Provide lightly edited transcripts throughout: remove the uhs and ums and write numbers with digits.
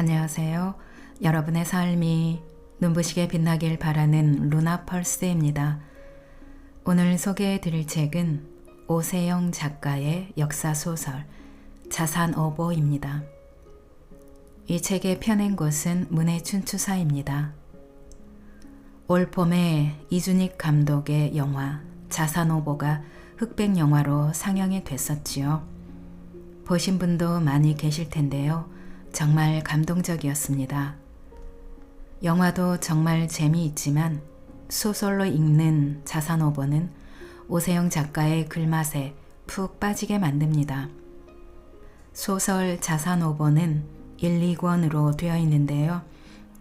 안녕하세요. 여러분의 삶이 눈부시게 빛나길 바라는 루나 펄스입니다. 오늘 소개해 드릴 책은 오세영 작가의 역사소설 자산어보입니다. 이 책의 펴낸 곳은 문해춘추사입니다. 올 봄에 이준익 감독의 영화 자산어보가 흑백 영화로 상영이 됐었지요. 보신 분도 많이 계실 텐데요. 정말 감동적이었습니다. 영화도 정말 재미있지만 소설로 읽는 자산어보는 오세영 작가의 글맛에 푹 빠지게 만듭니다. 소설 자산어보는 1, 2권으로 되어 있는데요.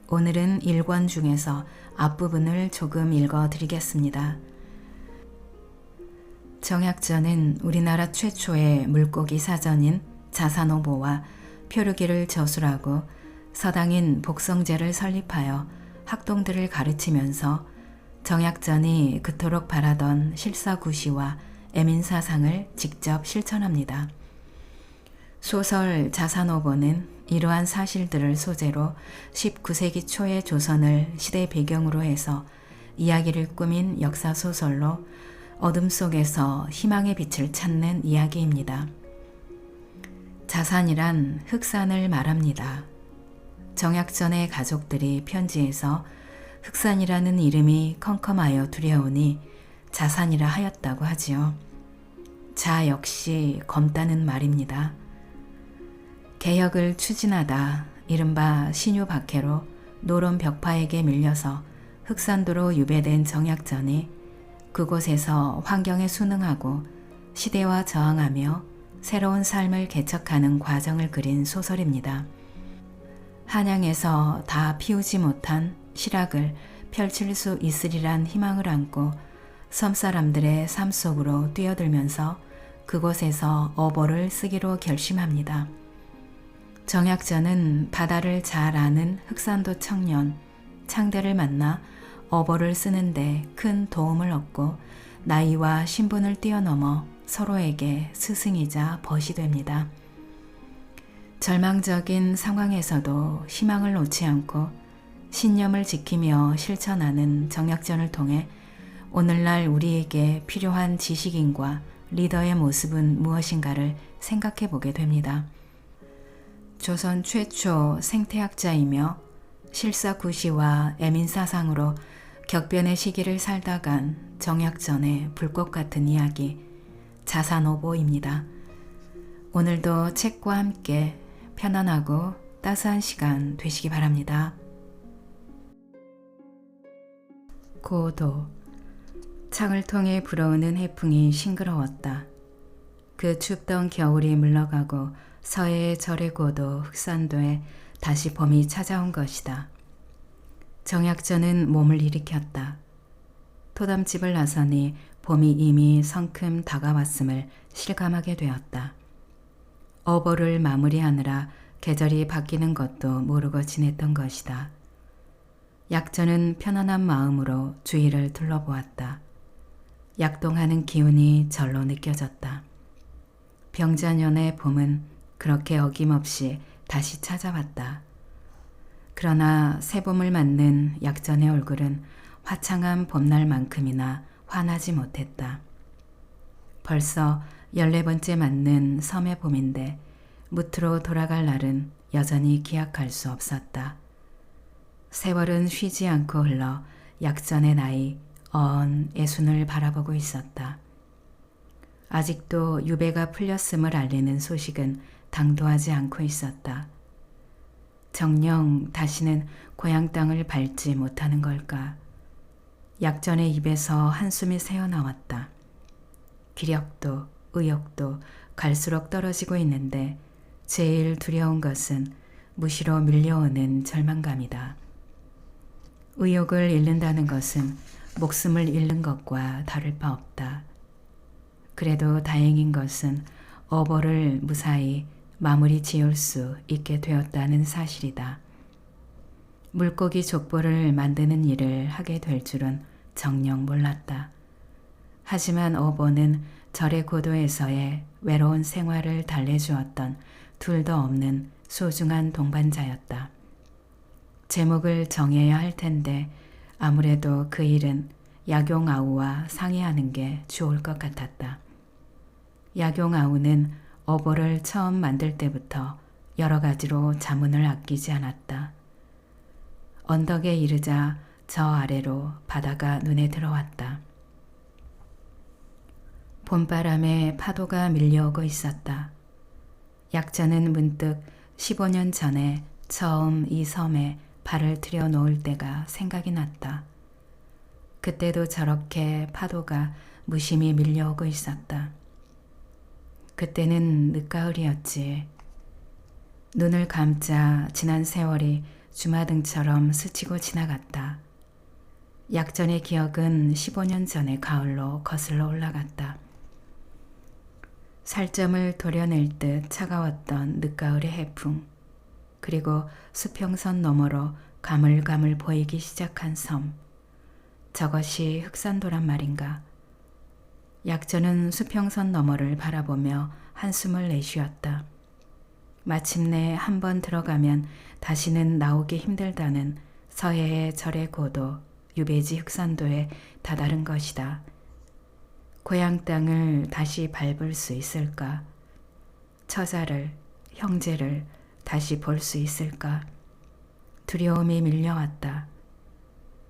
오늘은 1권 중에서 앞부분을 조금 읽어드리겠습니다. 정약전은 우리나라 최초의 물고기 사전인 자산어보와 표류기를 저술하고 서당인 복성제를 설립하여 학동들을 가르치면서 정약전이 그토록 바라던 실사구시와 애민사상을 직접 실천합니다. 소설 자산어보는 이러한 사실들을 소재로 19세기 초의 조선을 시대 배경으로 해서 이야기를 꾸민 역사소설로 어둠 속에서 희망의 빛을 찾는 이야기입니다. 자산이란 흑산을 말합니다. 정약전의 가족들이 편지에서 흑산이라는 이름이 컴컴하여 두려우니 자산이라 하였다고 하지요. 자 역시 검다는 말입니다. 개혁을 추진하다 이른바 신유박해로 노론 벽파에게 밀려서 흑산도로 유배된 정약전이 그곳에서 환경에 순응하고 시대와 저항하며 새로운 삶을 개척하는 과정을 그린 소설입니다. 한양에서 다 피우지 못한 실학을 펼칠 수 있으리란 희망을 안고 섬사람들의 삶 속으로 뛰어들면서 그곳에서 어보를 쓰기로 결심합니다. 정약전은 바다를 잘 아는 흑산도 청년 창대를 만나 어보를 쓰는데 큰 도움을 얻고 나이와 신분을 뛰어넘어 서로에게 스승이자 벗이 됩니다. 절망적인 상황에서도 희망을 놓지 않고 신념을 지키며 실천하는 정약전을 통해 오늘날 우리에게 필요한 지식인과 리더의 모습은 무엇인가를 생각해 보게 됩니다. 조선 최초 생태학자이며 실사구시와 애민사상으로 격변의 시기를 살다간 정약전의 불꽃 같은 이야기 자산어보입니다. 오늘도 책과 함께 편안하고 따스한 시간 되시기 바랍니다. 고도. 창을 통해 불어오는 해풍이 싱그러웠다. 그 춥던 겨울이 물러가고 서해의 절의 고도 흑산도에 다시 봄이 찾아온 것이다. 정약전은 몸을 일으켰다. 토담집을 나서니 봄이 이미 성큼 다가왔음을 실감하게 되었다. 어보를 마무리하느라 계절이 바뀌는 것도 모르고 지냈던 것이다. 약전은 편안한 마음으로 주위를 둘러보았다. 약동하는 기운이 절로 느껴졌다. 병자년의 봄은 그렇게 어김없이 다시 찾아왔다. 그러나 새봄을 맞는 약전의 얼굴은 화창한 봄날만큼이나 환하지 못했다. 벌써 14번째 맞는 섬의 봄인데 무트로 돌아갈 날은 여전히 기약할 수 없었다. 세월은 쉬지 않고 흘러 약전의 나이 애순을 바라보고 있었다. 아직도 유배가 풀렸음을 알리는 소식은 당도하지 않고 있었다. 정녕 다시는 고향 땅을 밟지 못하는 걸까? 약전의 입에서 한숨이 새어나왔다. 기력도 의욕도 갈수록 떨어지고 있는데 제일 두려운 것은 무시로 밀려오는 절망감이다. 의욕을 잃는다는 것은 목숨을 잃는 것과 다를 바 없다. 그래도 다행인 것은 어보를 무사히 마무리 지을 수 있게 되었다는 사실이다. 물고기 족보를 만드는 일을 하게 될 줄은 정녕 몰랐다. 하지만 어보는 절의 고도에서의 외로운 생활을 달래주었던 둘도 없는 소중한 동반자였다. 제목을 정해야 할 텐데 아무래도 그 일은 약용아우와 상의하는 게 좋을 것 같았다. 약용아우는 어보를 처음 만들 때부터 여러 가지로 자문을 아끼지 않았다. 언덕에 이르자 저 아래로 바다가 눈에 들어왔다. 봄바람에 파도가 밀려오고 있었다. 약자는 문득 15년 전에 처음 이 섬에 발을 들여놓을 때가 생각이 났다. 그때도 저렇게 파도가 무심히 밀려오고 있었다. 그때는 늦가을이었지. 눈을 감자 지난 세월이 주마등처럼 스치고 지나갔다. 약전의 기억은 15년 전의 가을로 거슬러 올라갔다. 살점을 도려낼 듯 차가웠던 늦가을의 해풍, 그리고 수평선 너머로 가물가물 보이기 시작한 섬. 저것이 흑산도란 말인가. 약전은 수평선 너머를 바라보며 한숨을 내쉬었다. 마침내 한 번 들어가면 다시는 나오기 힘들다는 서해의 절의 고도 유배지 흑산도에 다다른 것이다. 고향 땅을 다시 밟을 수 있을까? 처자를, 형제를 다시 볼 수 있을까? 두려움이 밀려왔다.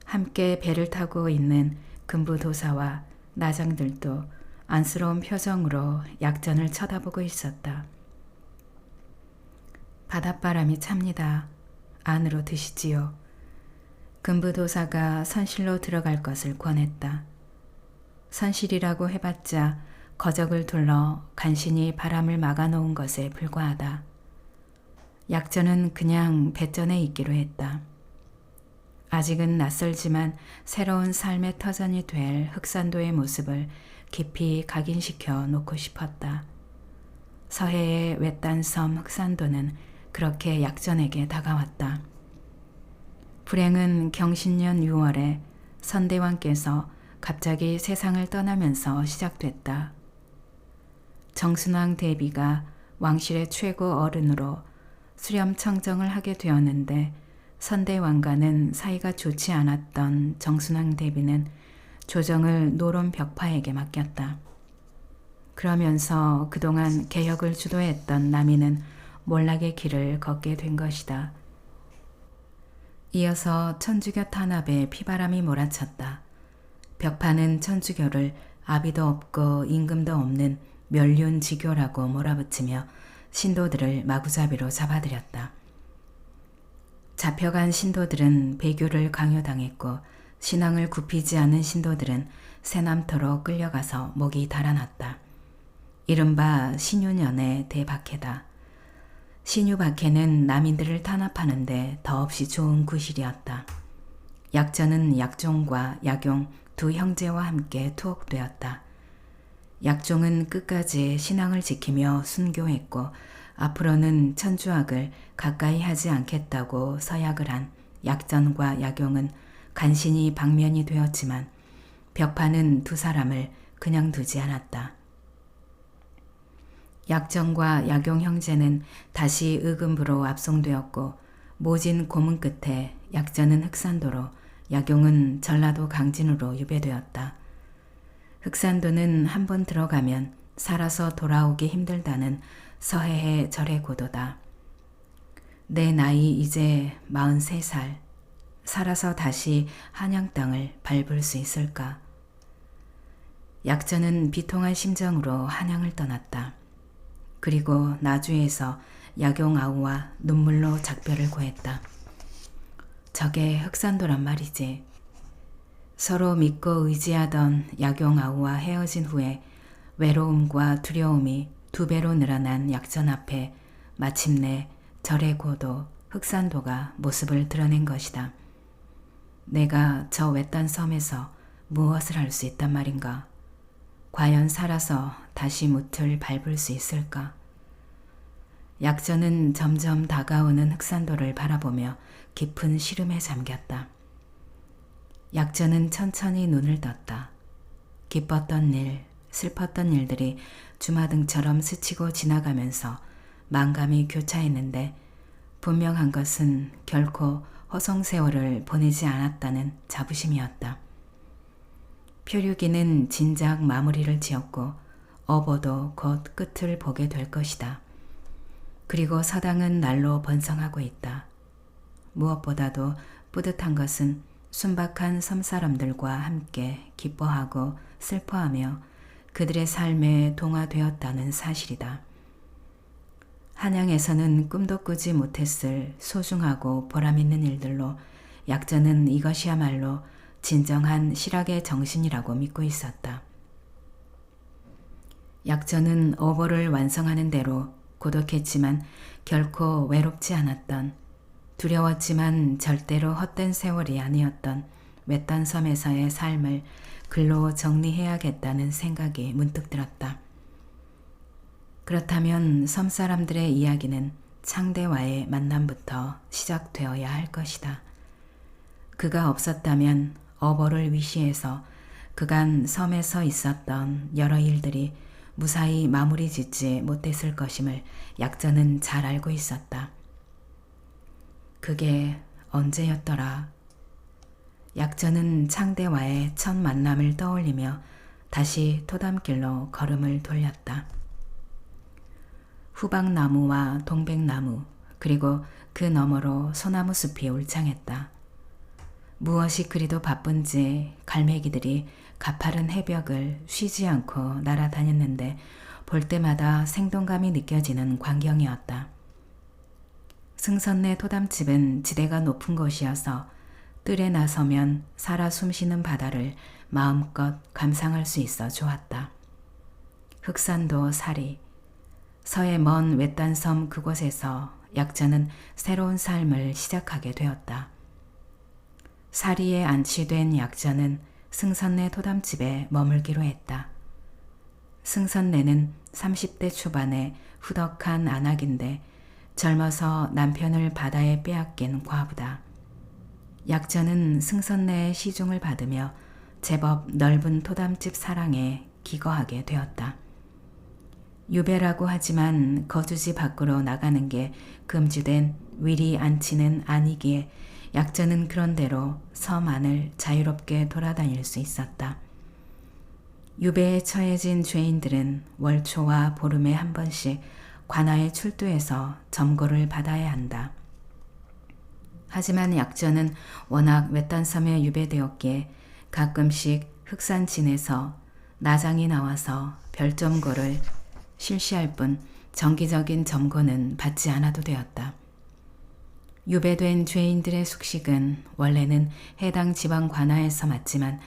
함께 배를 타고 있는 금부도사와 나장들도 안쓰러운 표정으로 약전을 쳐다보고 있었다. 바닷바람이 찹니다. 안으로 드시지요. 금부도사가 선실로 들어갈 것을 권했다. 선실이라고 해봤자 거적을 둘러 간신히 바람을 막아놓은 것에 불과하다. 약전은 그냥 배전에 있기로 했다. 아직은 낯설지만 새로운 삶의 터전이 될 흑산도의 모습을 깊이 각인시켜 놓고 싶었다. 서해의 외딴 섬 흑산도는 그렇게 약전에게 다가왔다. 불행은 경신년 6월에 선대왕께서 갑자기 세상을 떠나면서 시작됐다. 정순왕 대비가 왕실의 최고 어른으로 수렴청정을 하게 되었는데 선대왕과는 사이가 좋지 않았던 정순왕 대비는 조정을 노론 벽파에게 맡겼다. 그러면서 그동안 개혁을 주도했던 남이는 몰락의 길을 걷게 된 것이다. 이어서 천주교 탄압에 피바람이 몰아쳤다. 벽파는 천주교를 아비도 없고 임금도 없는 멸륜지교라고 몰아붙이며 신도들을 마구잡이로 잡아들였다. 잡혀간 신도들은 배교를 강요당했고 신앙을 굽히지 않은 신도들은 새남터로 끌려가서 목이 달아났다. 이른바 신유년의 대박해다. 신유박해는 남인들을 탄압하는데 더없이 좋은 구실이었다. 약전은 약종과 약용 두 형제와 함께 투옥되었다. 약종은 끝까지 신앙을 지키며 순교했고 앞으로는 천주학을 가까이 하지 않겠다고 서약을 한 약전과 약용은 간신히 방면이 되었지만 벽파는 두 사람을 그냥 두지 않았다. 약전과 약용 형제는 다시 의금부로 압송되었고 모진 고문 끝에 약전은 흑산도로 약용은 전라도 강진으로 유배되었다. 흑산도는 한 번 들어가면 살아서 돌아오기 힘들다는 서해의 절의 고도다. 내 나이 이제 43살. 살아서 다시 한양 땅을 밟을 수 있을까? 약전은 비통한 심정으로 한양을 떠났다. 그리고 나주에서 약용아우와 눈물로 작별을 구했다. 저게 흑산도란 말이지. 서로 믿고 의지하던 약용아우와 헤어진 후에 외로움과 두려움이 두 배로 늘어난 약전 앞에 마침내 절의 고도 흑산도가 모습을 드러낸 것이다. 내가 저 외딴 섬에서 무엇을 할 수 있단 말인가? 과연 살아서 다시 무틀 밟을 수 있을까? 약전은 점점 다가오는 흑산도를 바라보며 깊은 시름에 잠겼다. 약전은 천천히 눈을 떴다. 기뻤던 일, 슬펐던 일들이 주마등처럼 스치고 지나가면서 만감이 교차했는데 분명한 것은 결코 허송세월을 보내지 않았다는 자부심이었다. 표류기는 진작 마무리를 지었고 어버도 곧 끝을 보게 될 것이다. 그리고 서당은 날로 번성하고 있다. 무엇보다도 뿌듯한 것은 순박한 섬사람들과 함께 기뻐하고 슬퍼하며 그들의 삶에 동화되었다는 사실이다. 한양에서는 꿈도 꾸지 못했을 소중하고 보람있는 일들로 약전은 이것이야말로 진정한 실학의 정신이라고 믿고 있었다. 약전은 어버를 완성하는 대로 고독했지만 결코 외롭지 않았던, 두려웠지만 절대로 헛된 세월이 아니었던 외딴 섬에서의 삶을 글로 정리해야겠다는 생각이 문득 들었다. 그렇다면 섬 사람들의 이야기는 창대와의 만남부터 시작되어야 할 것이다. 그가 없었다면 어버를 위시해서 그간 섬에서 있었던 여러 일들이 무사히 마무리 짓지 못했을 것임을 약전은 잘 알고 있었다. 그게 언제였더라? 약전은 창대와의 첫 만남을 떠올리며 다시 토담길로 걸음을 돌렸다. 후박나무와 동백나무 그리고 그 너머로 소나무 숲이 울창했다. 무엇이 그리도 바쁜지 갈매기들이 가파른 해벽을 쉬지 않고 날아다녔는데 볼 때마다 생동감이 느껴지는 광경이었다. 승선내 토담집은 지대가 높은 곳이어서 뜰에 나서면 살아 숨쉬는 바다를 마음껏 감상할 수 있어 좋았다. 흑산도 사리, 서의 먼 외딴 섬 그곳에서 약전은 새로운 삶을 시작하게 되었다. 사리에 안치된 약전은 승선내 토담집에 머물기로 했다. 승선내는 30대 초반의 후덕한 안악인데 젊어서 남편을 바다에 빼앗긴 과부다. 약전은 승선내의 시중을 받으며 제법 넓은 토담집 사랑에 기거하게 되었다. 유배라고 하지만 거주지 밖으로 나가는 게 금지된 위리 안치는 아니기에 약전은 그런대로 섬 안을 자유롭게 돌아다닐 수 있었다. 유배에 처해진 죄인들은 월초와 보름에 한 번씩 관아에 출두해서 점거를 받아야 한다. 하지만 약전은 워낙 외딴 섬에 유배되었기에 가끔씩 흑산진에서 나장이 나와서 별점거를 실시할 뿐 정기적인 점거는 받지 않아도 되었다. 유배된 죄인들의 숙식은 원래는 해당 지방 관아에서 맞지만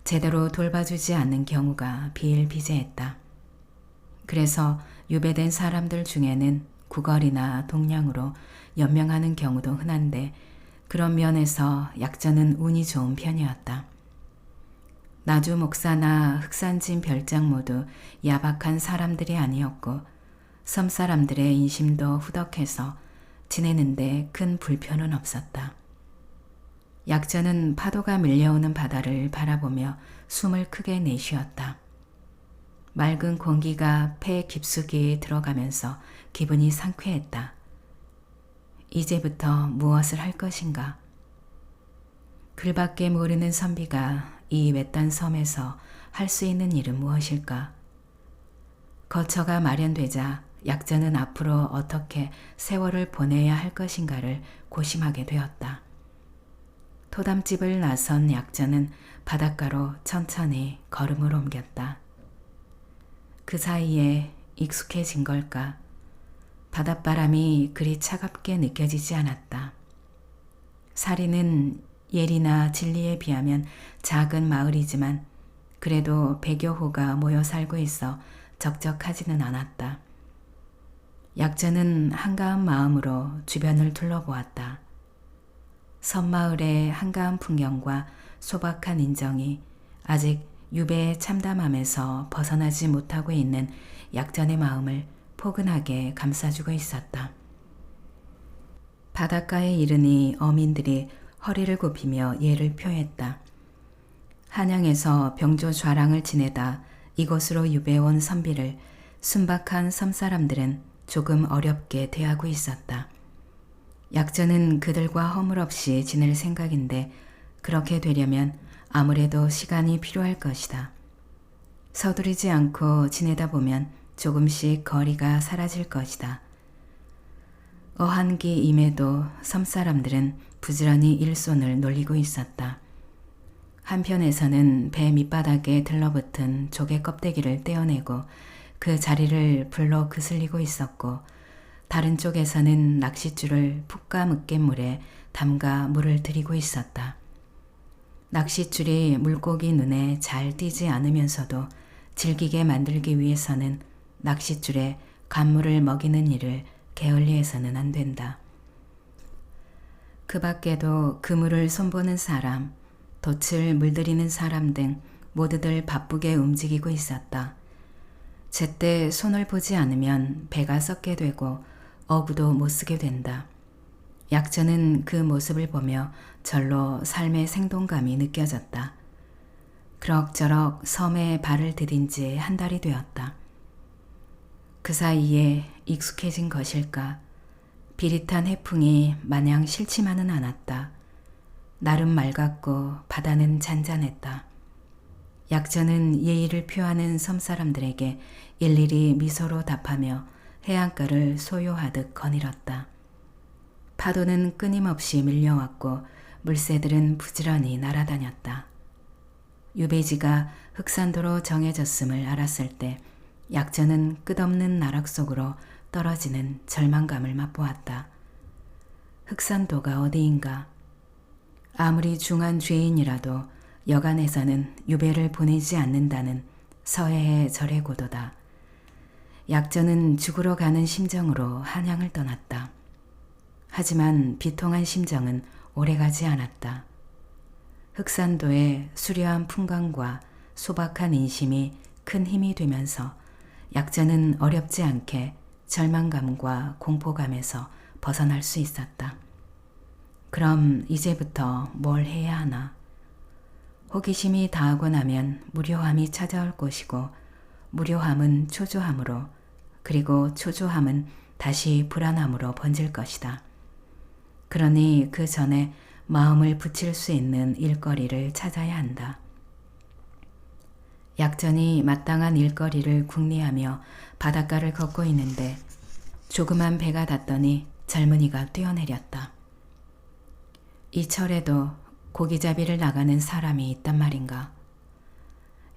제대로 돌봐주지 않는 경우가 비일비재했다. 그래서 유배된 사람들 중에는 구걸이나 동냥으로 연명하는 경우도 흔한데 그런 면에서 약전은 운이 좋은 편이었다. 나주 목사나 흑산진 별장 모두 야박한 사람들이 아니었고 섬 사람들의 인심도 후덕해서 지내는데 큰 불편은 없었다. 약전은 파도가 밀려오는 바다를 바라보며 숨을 크게 내쉬었다. 맑은 공기가 폐 깊숙이 들어가면서 기분이 상쾌했다. 이제부터 무엇을 할 것인가? 글밖에 모르는 선비가 이 외딴 섬에서 할 수 있는 일은 무엇일까? 거처가 마련되자 약전은 앞으로 어떻게 세월을 보내야 할 것인가를 고심하게 되었다. 토담집을 나선 약전은 바닷가로 천천히 걸음을 옮겼다. 그 사이에 익숙해진 걸까? 바닷바람이 그리 차갑게 느껴지지 않았다. 사리는 예리나 진리에 비하면 작은 마을이지만 그래도 100여 호가 모여 살고 있어 적적하지는 않았다. 약전은 한가한 마음으로 주변을 둘러보았다. 섬마을의 한가한 풍경과 소박한 인정이 아직 유배의 참담함에서 벗어나지 못하고 있는 약전의 마음을 포근하게 감싸주고 있었다. 바닷가에 이르니 어민들이 허리를 굽히며 예를 표했다. 한양에서 병조 좌랑을 지내다 이곳으로 유배온 선비를 순박한 섬사람들은 조금 어렵게 대하고 있었다. 약전은 그들과 허물없이 지낼 생각인데 그렇게 되려면 아무래도 시간이 필요할 것이다. 서두르지 않고 지내다 보면 조금씩 거리가 사라질 것이다. 어한기 임에도 섬사람들은 부지런히 일손을 놀리고 있었다. 한편에서는 배 밑바닥에 들러붙은 조개 껍데기를 떼어내고 그 자리를 불로 그슬리고 있었고, 다른 쪽에서는 낚싯줄을 푹가 으깬물에 담가 물을 들이고 있었다. 낚싯줄이 물고기 눈에 잘 띄지 않으면서도 질기게 만들기 위해서는 낚싯줄에 간물을 먹이는 일을 게을리해서는 안 된다. 그 밖에도 그물을 손보는 사람, 돛을 물들이는 사람 등 모두들 바쁘게 움직이고 있었다. 제때 손을 보지 않으면 배가 썩게 되고 어구도 못 쓰게 된다. 약전은 그 모습을 보며 절로 삶의 생동감이 느껴졌다. 그럭저럭 섬에 발을 들인 지 한 달이 되었다. 그 사이에 익숙해진 것일까? 비릿한 해풍이 마냥 싫지만은 않았다. 나름 맑았고 바다는 잔잔했다. 약전은 예의를 표하는 섬사람들에게 일일이 미소로 답하며 해안가를 소요하듯 거닐었다. 파도는 끊임없이 밀려왔고 물새들은 부지런히 날아다녔다. 유배지가 흑산도로 정해졌음을 알았을 때 약전은 끝없는 나락 속으로 떨어지는 절망감을 맛보았다. 흑산도가 어디인가? 아무리 중한 죄인이라도 여간에서는 유배를 보내지 않는다는 서해의 절의 고도다. 약전은 죽으러 가는 심정으로 한양을 떠났다. 하지만 비통한 심정은 오래가지 않았다. 흑산도의 수려한 풍광과 소박한 인심이 큰 힘이 되면서 약전은 어렵지 않게 절망감과 공포감에서 벗어날 수 있었다. 그럼 이제부터 뭘 해야 하나? 호기심이 다하고 나면 무료함이 찾아올 것이고, 무료함은 초조함으로, 그리고 초조함은 다시 불안함으로 번질 것이다. 그러니 그 전에 마음을 붙일 수 있는 일거리를 찾아야 한다. 약전이 마땅한 일거리를 궁리하며 바닷가를 걷고 있는데 조그만 배가 닿더니 젊은이가 뛰어내렸다. 이 철에도 고기잡이를 나가는 사람이 있단 말인가.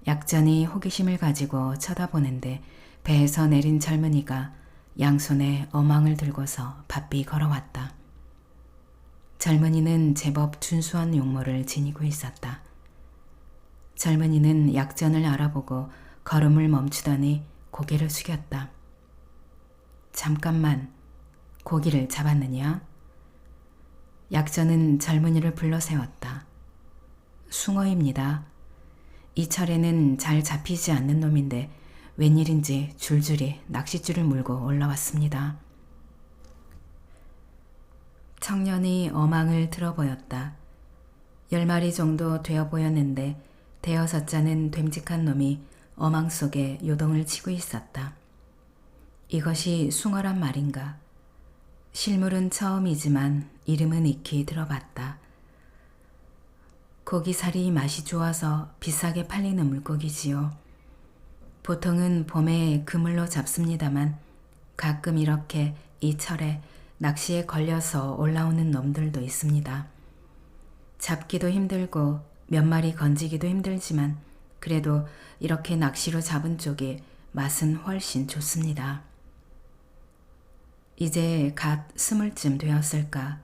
약전이 호기심을 가지고 쳐다보는데 배에서 내린 젊은이가 양손에 어망을 들고서 바삐 걸어왔다. 젊은이는 제법 준수한 용모를 지니고 있었다. 젊은이는 약전을 알아보고 걸음을 멈추더니 고개를 숙였다. 잠깐만, 고기를 잡았느냐? 약전은 젊은이를 불러 세웠다. 숭어입니다. 이 철에는 잘 잡히지 않는 놈인데 웬일인지 줄줄이 낚싯줄을 물고 올라왔습니다. 청년이 어망을 들어 보였다. 10마리 정도 되어 보였는데 대여섯 자는 됨직한 놈이 어망 속에 요동을 치고 있었다. 이것이 숭어란 말인가? 실물은 처음이지만 이름은 익히 들어봤다. 고기살이 맛이 좋아서 비싸게 팔리는 물고기지요. 보통은 봄에 그물로 잡습니다만 가끔 이렇게 이 철에 낚시에 걸려서 올라오는 놈들도 있습니다. 잡기도 힘들고 몇 마리 건지기도 힘들지만 그래도 이렇게 낚시로 잡은 쪽이 맛은 훨씬 좋습니다. 이제 갓 20쯤 되었을까.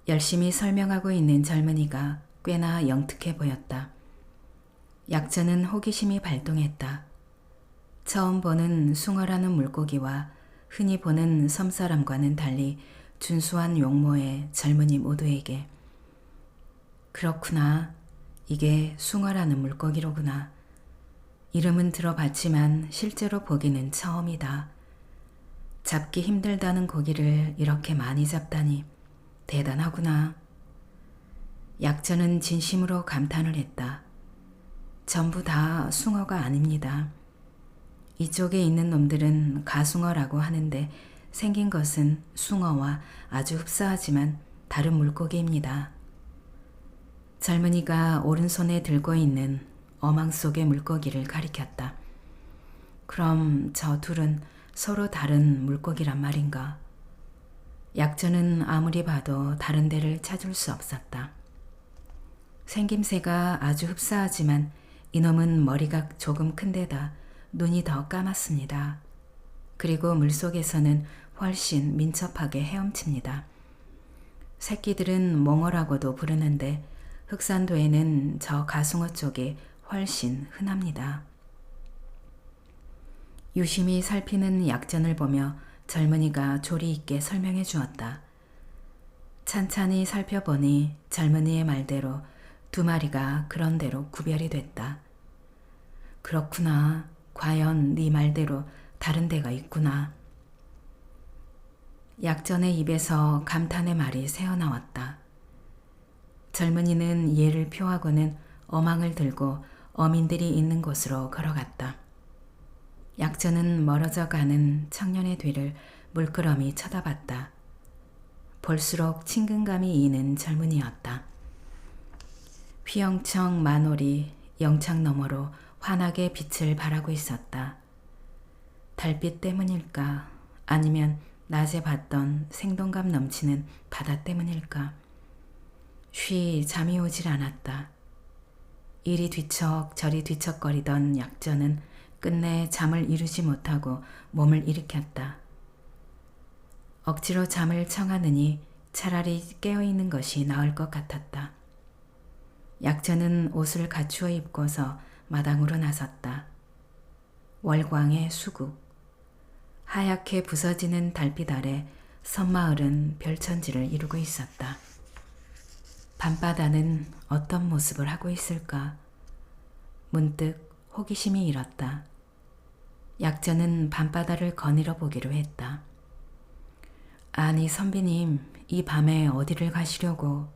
열심히 설명하고 있는 젊은이가 꽤나 영특해 보였다. 약전은 호기심이 발동했다. 처음 보는 숭어라는 물고기와 흔히 보는 섬사람과는 달리 준수한 용모의 젊은이 모두에게 그렇구나. 이게 숭어라는 물고기로구나. 이름은 들어봤지만 실제로 보기는 처음이다. 잡기 힘들다는 고기를 이렇게 많이 잡다니 대단하구나. 약전은 진심으로 감탄을 했다. 전부 다 숭어가 아닙니다. 이쪽에 있는 놈들은 가숭어라고 하는데 생긴 것은 숭어와 아주 흡사하지만 다른 물고기입니다. 젊은이가 오른손에 들고 있는 어망 속의 물고기를 가리켰다. 그럼 저 둘은 서로 다른 물고기란 말인가? 약전은 아무리 봐도 다른 데를 찾을 수 없었다. 생김새가 아주 흡사하지만 이놈은 머리가 조금 큰 데다 눈이 더 까맣습니다. 그리고 물속에서는 훨씬 민첩하게 헤엄칩니다. 새끼들은 몽어라고도 부르는데 흑산도에는 저 가숭어 쪽이 훨씬 흔합니다. 유심히 살피는 약전을 보며 젊은이가 조리 있게 설명해 주었다. 찬찬히 살펴보니 젊은이의 말대로 두 마리가 그런대로 구별이 됐다. 그렇구나. 과연 네 말대로 다른 데가 있구나. 약전의 입에서 감탄의 말이 새어나왔다. 젊은이는 이해를 표하고는 어망을 들고 어민들이 있는 곳으로 걸어갔다. 약전은 멀어져 가는 청년의 뒤를 물끄러미 쳐다봤다. 볼수록 친근감이 이는 젊은이였다. 휘영청 만월이 영창 너머로 환하게 빛을 발하고 있었다. 달빛 때문일까? 아니면 낮에 봤던 생동감 넘치는 바다 때문일까? 쉬 잠이 오질 않았다. 이리 뒤척 저리 뒤척거리던 약전은 끝내 잠을 이루지 못하고 몸을 일으켰다. 억지로 잠을 청하느니 차라리 깨어있는 것이 나을 것 같았다. 약전은 옷을 갖추어 입고서 마당으로 나섰다. 월광의 수국, 하얗게 부서지는 달빛 아래 섬마을은 별천지를 이루고 있었다. 밤바다는 어떤 모습을 하고 있을까? 문득 호기심이 일었다. 약전은 밤바다를 거닐어 보기로 했다. 아니 선비님, 이 밤에 어디를 가시려고?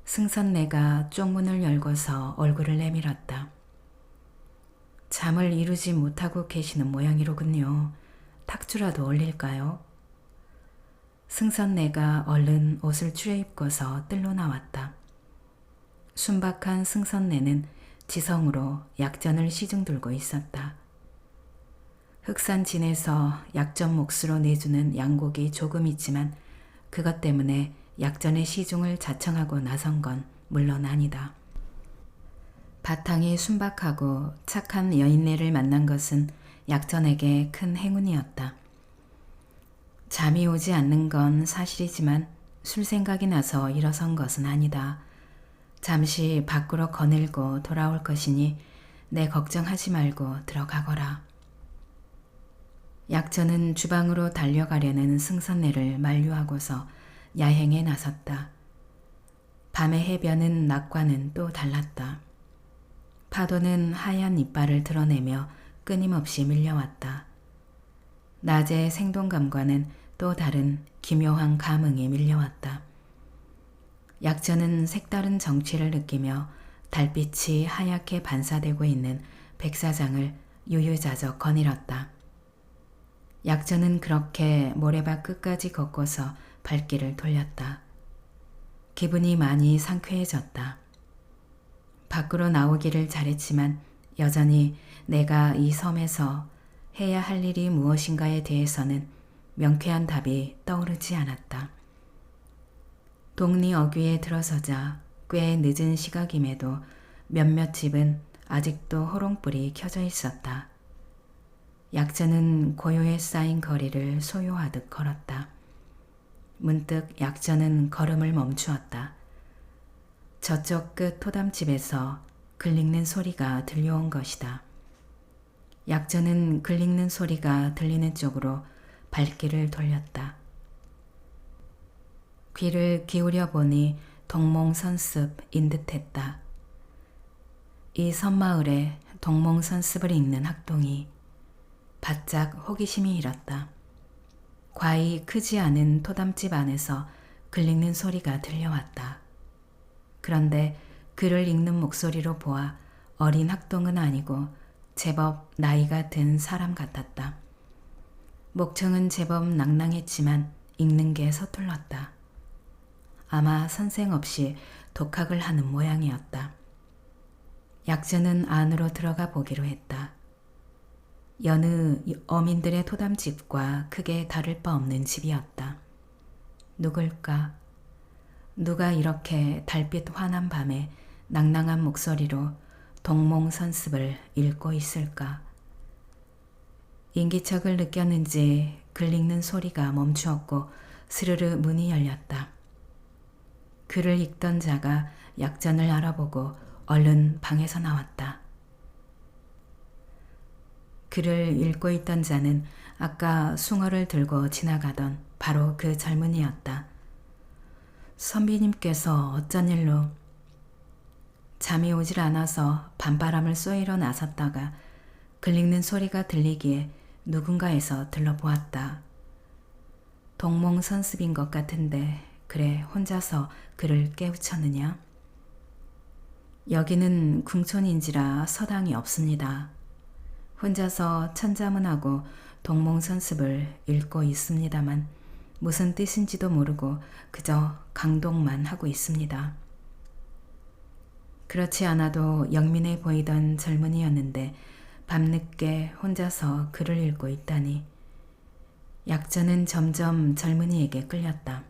승선내가 쪽문을 열고서 얼굴을 내밀었다. 잠을 이루지 못하고 계시는 모양이로군요. 탁주라도 올릴까요? 승선내가 얼른 옷을 추려입고서 뜰로 나왔다. 순박한 승선내는 지성으로 약전을 시중들고 있었다. 흑산진에서 약전 몫으로 내주는 양곡이 조금 있지만 그것 때문에 약전의 시중을 자청하고 나선 건 물론 아니다. 바탕이 순박하고 착한 여인네를 만난 것은 약전에게 큰 행운이었다. 잠이 오지 않는 건 사실이지만 술 생각이 나서 일어선 것은 아니다. 잠시 밖으로 거닐고 돌아올 것이니 내 걱정하지 말고 들어가거라. 약전은 주방으로 달려가려는 승선내를 만류하고서 야행에 나섰다. 밤의 해변은 낮과는 또 달랐다. 파도는 하얀 이빨을 드러내며 끊임없이 밀려왔다. 낮의 생동감과는 또 다른 기묘한 감흥이 밀려왔다. 약전은 색다른 정취를 느끼며 달빛이 하얗게 반사되고 있는 백사장을 유유자적 거닐었다. 약전은 그렇게 모래밭 끝까지 걷고서 발길을 돌렸다. 기분이 많이 상쾌해졌다. 밖으로 나오기를 잘했지만 여전히 내가 이 섬에서 해야 할 일이 무엇인가에 대해서는 명쾌한 답이 떠오르지 않았다. 동리 어귀에 들어서자 꽤 늦은 시각임에도 몇몇 집은 아직도 호롱불이 켜져 있었다. 약전은 고요에 쌓인 거리를 소요하듯 걸었다. 문득 약전은 걸음을 멈추었다. 저쪽 끝 토담집에서 글릭는 소리가 들려온 것이다. 약전은 글릭는 소리가 들리는 쪽으로 발길을 돌렸다. 귀를 기울여 보니 동몽선습인 듯했다. 이 섬마을에 동몽선습을 읽는 학동이 바짝 호기심이 일었다. 과히 크지 않은 토담집 안에서 글 읽는 소리가 들려왔다. 그런데 글을 읽는 목소리로 보아 어린 학동은 아니고 제법 나이가 든 사람 같았다. 목청은 제법 낭낭했지만 읽는 게 서툴렀다. 아마 선생 없이 독학을 하는 모양이었다. 약전은 안으로 들어가 보기로 했다. 여느 어민들의 토담집과 크게 다를 바 없는 집이었다. 누굴까? 누가 이렇게 달빛 환한 밤에 낭낭한 목소리로 동몽선습을 읽고 있을까? 인기척을 느꼈는지 글 읽는 소리가 멈추었고 스르르 문이 열렸다. 글을 읽던 자가 약전을 알아보고 얼른 방에서 나왔다. 글을 읽고 있던 자는 아까 숭어를 들고 지나가던 바로 그 젊은이였다. 선비님께서 어쩐 일로? 잠이 오질 않아서 밤바람을 쏘이러 나섰다가 글 읽는 소리가 들리기에 누군가에서 들러보았다. 동몽선습인 것 같은데 그래 혼자서 그를 깨우쳤느냐? 여기는 궁촌인지라 서당이 없습니다. 혼자서 천자문하고 동몽선습을 읽고 있습니다만 무슨 뜻인지도 모르고 그저 강독만 하고 있습니다. 그렇지 않아도 영민해 보이던 젊은이였는데 밤늦게 혼자서 글을 읽고 있다니. 약전은 점점 젊은이에게 끌렸다.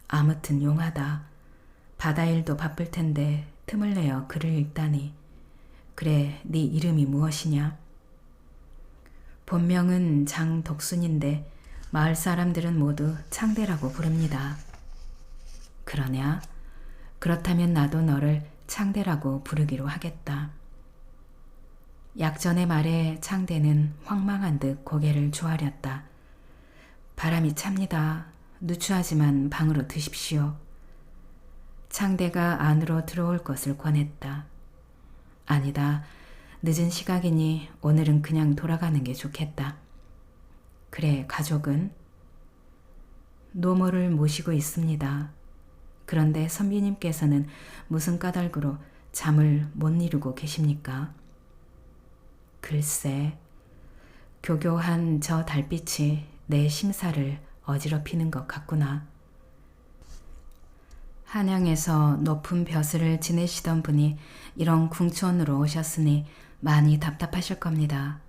아무튼 용하다. 바다일도 바쁠 텐데 틈을 내어 글을 읽다니. 그래, 네 이름이 무엇이냐? 본명은 장덕순인데 마을 사람들은 모두 창대라고 부릅니다. 그러냐? 그렇다면 나도 너를 창대라고 부르기로 하겠다. 약전의 말에 창대는 황망한 듯 고개를 조아렸다. 바람이 찹니다. 누추하지만 방으로 드십시오. 창대가 안으로 들어올 것을 권했다. 아니다. 늦은 시각이니 오늘은 그냥 돌아가는 게 좋겠다. 그래, 가족은? 노모를 모시고 있습니다. 그런데 선비님께서는 무슨 까닭으로 잠을 못 이루고 계십니까? 글쎄, 교교한 저 달빛이 내 심사를 어지럽히는 것 같구나. 한양에서 높은 벼슬을 지내시던 분이 이런 궁촌으로 오셨으니 많이 답답하실 겁니다.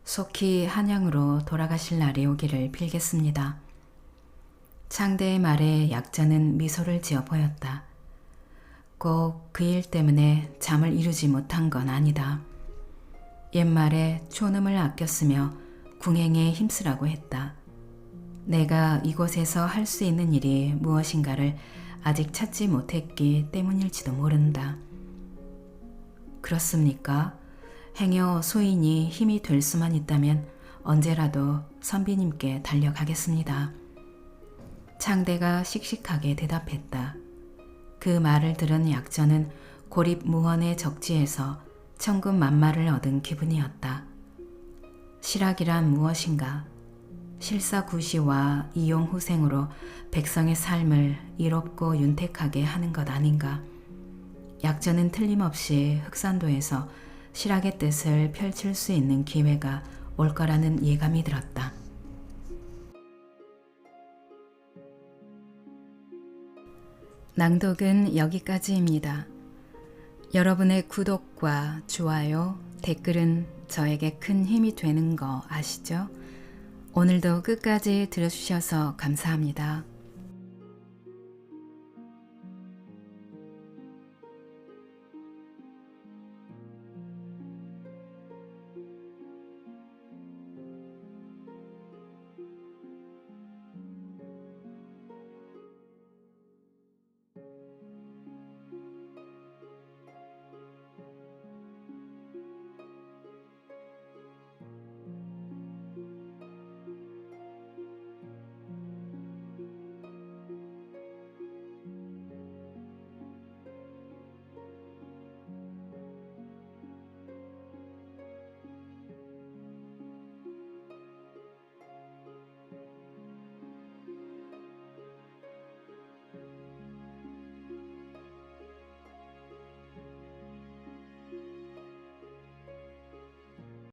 속히 한양으로 돌아가실 날이 오기를 빌겠습니다. 창대의 말에 약자는 미소를 지어 보였다. 꼭 그 일 때문에 잠을 이루지 못한 건 아니다. 옛말에 촌음을 아꼈으며 궁행에 힘쓰라고 했다. 내가 이곳에서 할 수 있는 일이 무엇인가를 아직 찾지 못했기 때문일지도 모른다. 그렇습니까? 행여 소인이 힘이 될 수만 있다면 언제라도 선비님께 달려가겠습니다. 창대가 씩씩하게 대답했다. 그 말을 들은 약전은 고립무원의 적지에서 천군만마를 얻은 기분이었다. 실학이란 무엇인가? 실사구시와 이용후생으로 백성의 삶을 이롭고 윤택하게 하는 것 아닌가? 약전은 틀림없이 흑산도에서 실학의 뜻을 펼칠 수 있는 기회가 올 거라는 예감이 들었다. 낭독은 여기까지입니다. 여러분의 구독과 좋아요, 댓글은 저에게 큰 힘이 되는 거 아시죠? 오늘도 끝까지 들어주셔서 감사합니다.